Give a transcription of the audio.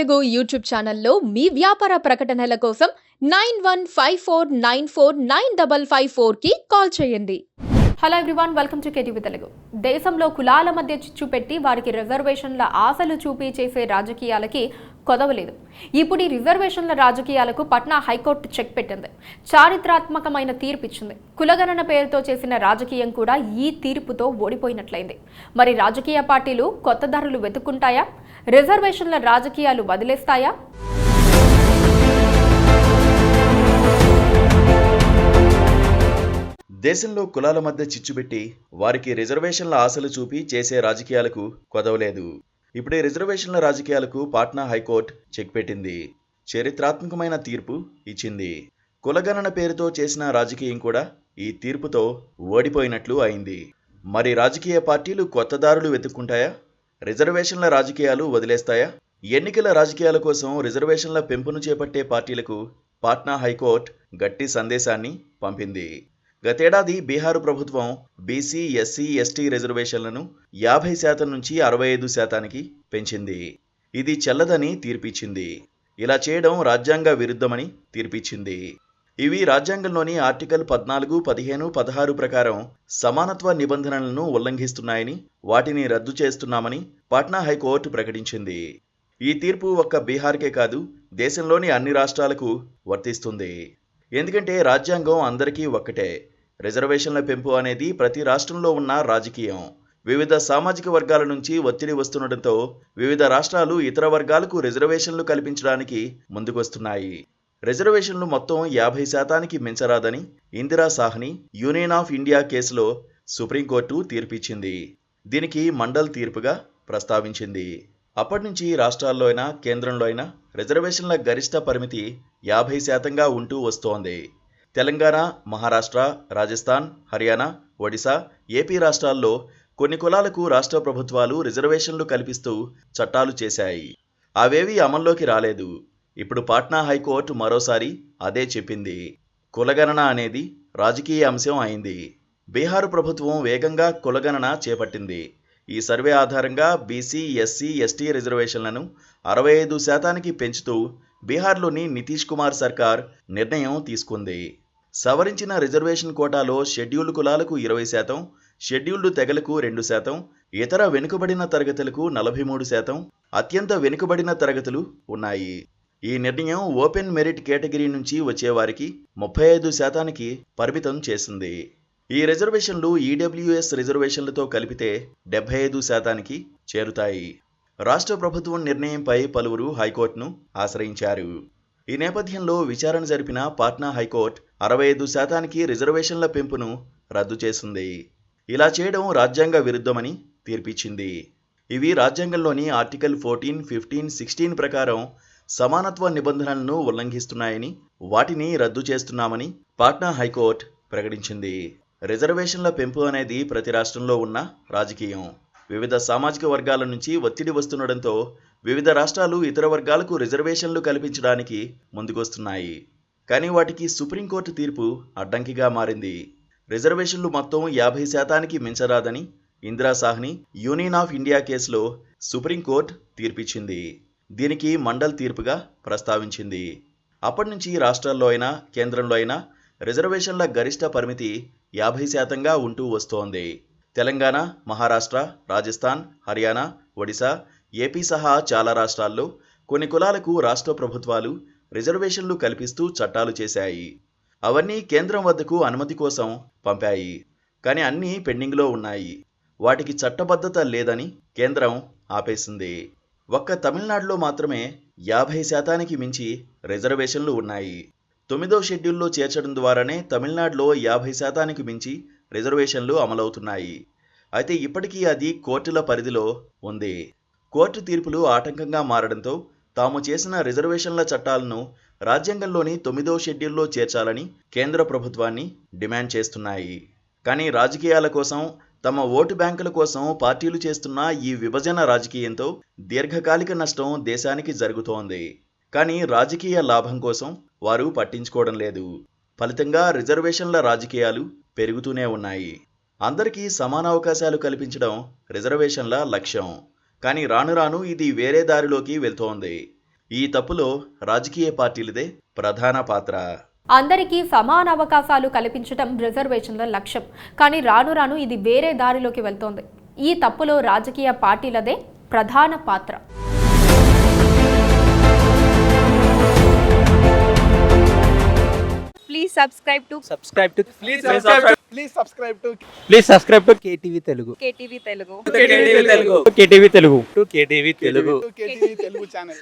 Telugu YouTube ఛానల్లో మీ వ్యాపార ప్రకటనల కోసం 9154949554కి కాల్ చేయండి. Hello everyone, welcome to KTV Telugu. దేశంలో కులాల మధ్య చిచ్చు పెట్టి వారికి రిజర్వేషన్ల ఆశలు చూపి చేసే రాజకీయాలకి కొదవలేదు. ఇప్పుడు ఈ రిజర్వేషన్ల రాజకీయాలకు పట్నా హైకోర్టు చెక్ పెట్టింది. చారిత్రాత్మకమైన తీర్పు ఇచ్చింది. కులగణన పేరుతో చేసిన రాజకీయం కూడా ఈ తీర్పుతో ఓడిపోయినట్లయింది. మరి రాజకీయ పార్టీలు కొత్త దారులు వెతుక్కుంటాయా? రిజర్వేషన్ల రాజకీయాలు వదిలేస్తాయా? దేశంలో కులాల మధ్య చిచ్చుపెట్టి వారికి రిజర్వేషన్ల ఆశలు చూపి చేసే రాజకీయాలకు కొదవలేదు. ఇప్పుడే రిజర్వేషన్ల రాజకీయాలకు పాట్నా హైకోర్టు చెక్ పెట్టింది. చరిత్రాత్మకమైన తీర్పు ఇచ్చింది. కులగణన పేరుతో చేసిన రాజకీయం కూడా ఈ తీర్పుతో ఓడిపోయినట్లు అయింది. మరి రాజకీయ పార్టీలు కొత్త దారులు వెతుక్కుంటాయా? రిజర్వేషన్ల రాజకీయాలు వదిలేస్తాయా? ఎన్నికల రాజకీయాల కోసం రిజర్వేషన్ల పెంపును చేపట్టే పార్టీలకు పాట్నా హైకోర్టు గట్టి సందేశాన్ని పంపింది. గతేడాది బీహారు ప్రభుత్వం బీసీ, ఎస్సీ, ఎస్టీ రిజర్వేషన్లను 50% నుంచి 65%కి పెంచింది. ఇది చెల్లదని తీర్పిచ్చింది. ఇలా చేయడం రాజ్యాంగ విరుద్ధమని తీర్పిచ్చింది. ఇవి రాజ్యాంగంలోని ఆర్టికల్ 14, 15, 16 ప్రకారం సమానత్వ నిబంధనలను ఉల్లంఘిస్తున్నాయని, వాటిని రద్దు చేస్తున్నామని పాట్నా హైకోర్టు ప్రకటించింది. ఈ తీర్పు ఒక్క బీహార్కే కాదు, దేశంలోని అన్ని రాష్ట్రాలకు వర్తిస్తుంది. ఎందుకంటే రాజ్యాంగం అందరికీ ఒక్కటే. రిజర్వేషన్ల పెంపు అనేది ప్రతి రాష్ట్రంలో ఉన్న రాజకీయం. వివిధ సామాజిక వర్గాల నుంచి ఒత్తిడి వస్తుండటంతో వివిధ రాష్ట్రాలు ఇతర వర్గాలకు రిజర్వేషన్లు కల్పించడానికి ముందుకొస్తున్నాయి. రిజర్వేషన్లు మొత్తం 50%కి మించరాదని Indira Sawhney union of India కేసులో సుప్రీంకోర్టు తీర్పిచ్చింది. దీనికి మండల్ తీర్పుగా ప్రస్తావించింది. అప్పటి నుంచి రాష్ట్రాల్లో అయినా కేంద్రంలో అయినా రిజర్వేషన్ల గరిష్ట పరిమితి 50%గా ఉంటూ వస్తోంది. తెలంగాణ, మహారాష్ట్ర, రాజస్థాన్, హర్యానా, ఒడిశా, ఏపీ రాష్ట్రాల్లో కొన్ని కులాలకు రాష్ట్ర ప్రభుత్వాలు రిజర్వేషన్లు కల్పిస్తూ చట్టాలు చేశాయి. అవేవీ అమల్లోకి రాలేదు. ఇప్పుడు పాట్నా హైకోర్టు మరోసారి అదే చెప్పింది. కులగణన అనేది రాజకీయ అంశం అయింది. బీహారు ప్రభుత్వం వేగంగా కులగణన చేపట్టింది. ఈ సర్వే ఆధారంగా బీసీ, ఎస్సీ, ఎస్టీ రిజర్వేషన్లను 65%కి పెంచుతూ బీహార్లోని నితీష్ కుమార్ సర్కార్ నిర్ణయం తీసుకుంది. సవరించిన రిజర్వేషన్ కోటాలో షెడ్యూల్డ్ కులాలకు 20%, షెడ్యూల్డ్ తెగలకు 2%, ఇతర వెనుకబడిన తరగతులకు 43%, అత్యంత వెనుకబడిన తరగతులు ఉన్నాయి. ఈ నిర్ణయం ఓపెన్ మెరిట్ కేటగిరీ నుంచి వచ్చేవారికి 35%కి పరిమితం చేసింది. ఈ రిజర్వేషన్లు ఈడబ్ల్యూఎస్ రిజర్వేషన్లతో కలిపితే 75%కి చేరుతాయి. రాష్ట్ర ప్రభుత్వం నిర్ణయంపై పలువురు హైకోర్టును ఆశ్రయించారు. ఈ నేపథ్యంలో విచారణ జరిపిన పాట్నా హైకోర్టు 65%కి రిజర్వేషన్ల పెంపును రద్దు చేసింది. ఇలా చేయడం రాజ్యాంగ విరుద్ధమని తీర్పిచ్చింది. ఇవి రాజ్యాంగంలోని ఆర్టికల్ 14, 15, 16 ప్రకారం సమానత్వ నిబంధనలను ఉల్లంఘిస్తున్నాయని, వాటిని రద్దు చేస్తున్నామని పాట్నా హైకోర్టు ప్రకటించింది. రిజర్వేషన్ల పెంపు అనేది ప్రతి రాష్ట్రంలో ఉన్న రాజకీయం. వివిధ సామాజిక వర్గాల నుంచి ఒత్తిడి వస్తుండటంతో వివిధ రాష్ట్రాలు ఇతర వర్గాలకు రిజర్వేషన్లు కల్పించడానికి ముందుకొస్తున్నాయి. కానీ వాటికి సుప్రీంకోర్టు తీర్పు అడ్డంకిగా మారింది. రిజర్వేషన్లు మొత్తం 50%కి మించరాదని Indira Sawhney union of India కేసులో సుప్రీంకోర్టు తీర్పిచ్చింది. దీనికి మండల్ తీర్పుగా ప్రస్తావించింది. అప్పటి నుంచి రాష్ట్రాల్లో అయినా కేంద్రంలో అయినా రిజర్వేషన్ల గరిష్ట పరిమితి 50%గా ఉంటూ వస్తోంది. తెలంగాణ, మహారాష్ట్ర, రాజస్థాన్, హర్యానా, ఒడిశా, ఏపీ సహా చాలా రాష్ట్రాల్లో కొన్ని కులాలకు రాష్ట్ర ప్రభుత్వాలు రిజర్వేషన్లు కల్పిస్తూ చట్టాలు చేశాయి. అవన్నీ కేంద్రం వద్దకు అనుమతి కోసం పంపాయి. కానీ అన్నీ పెండింగ్లో ఉన్నాయి. వాటికి చట్టబద్ధత లేదని కేంద్రం ఆపేసింది. ఒక్క తమిళనాడులో మాత్రమే 50%కి మించి రిజర్వేషన్లు ఉన్నాయి. 9వ షెడ్యూల్లో చేర్చడం ద్వారానే తమిళనాడులో 50%కి మించి రిజర్వేషన్లు అమలవుతున్నాయి. అయితే ఇప్పటికీ అది కోర్టుల పరిధిలో ఉంది. కోర్టు తీర్పులు ఆటంకంగా మారడంతో తాము చేసిన రిజర్వేషన్ల చట్టాలను రాజ్యాంగంలోని 9వ షెడ్యూల్లో చేర్చాలని కేంద్ర ప్రభుత్వాన్ని డిమాండ్ చేస్తున్నాయి. కానీ రాజకీయాల కోసం, తమ ఓటు బ్యాంకుల కోసం పార్టీలు చేస్తున్న ఈ విభజన రాజకీయంతో దీర్ఘకాలిక నష్టం దేశానికి జరుగుతోంది. కానీ రాజకీయ లాభం కోసం వారు పట్టించుకోవడం లేదు. ఫలితంగా రిజర్వేషన్ల రాజకీయాలు పెరుగుతూనే ఉన్నాయి. అందరికీ సమాన అవకాశాలు కల్పించడం రిజర్వేషన్ల లక్ష్యం. కానీ రాను రాను ఇది వేరే దారిలోకి వెళ్తోంది. ఈ తప్పులో రాజకీయ పార్టీలదే ప్రధాన పాత్ర. అందరికీ సమాన అవకాశాలు కల్పించడం రిజర్వేషన్ల లక్ష్యం. కానీ రాను రాను ఇది వేరే దారిలోకి వెళ్తోంది. ఈ తప్పులో రాజకీయ పార్టీలదే ప్రధాన పాత్ర. Please subscribe to KTV Telugu. KTV Telugu. KTV Telugu channel.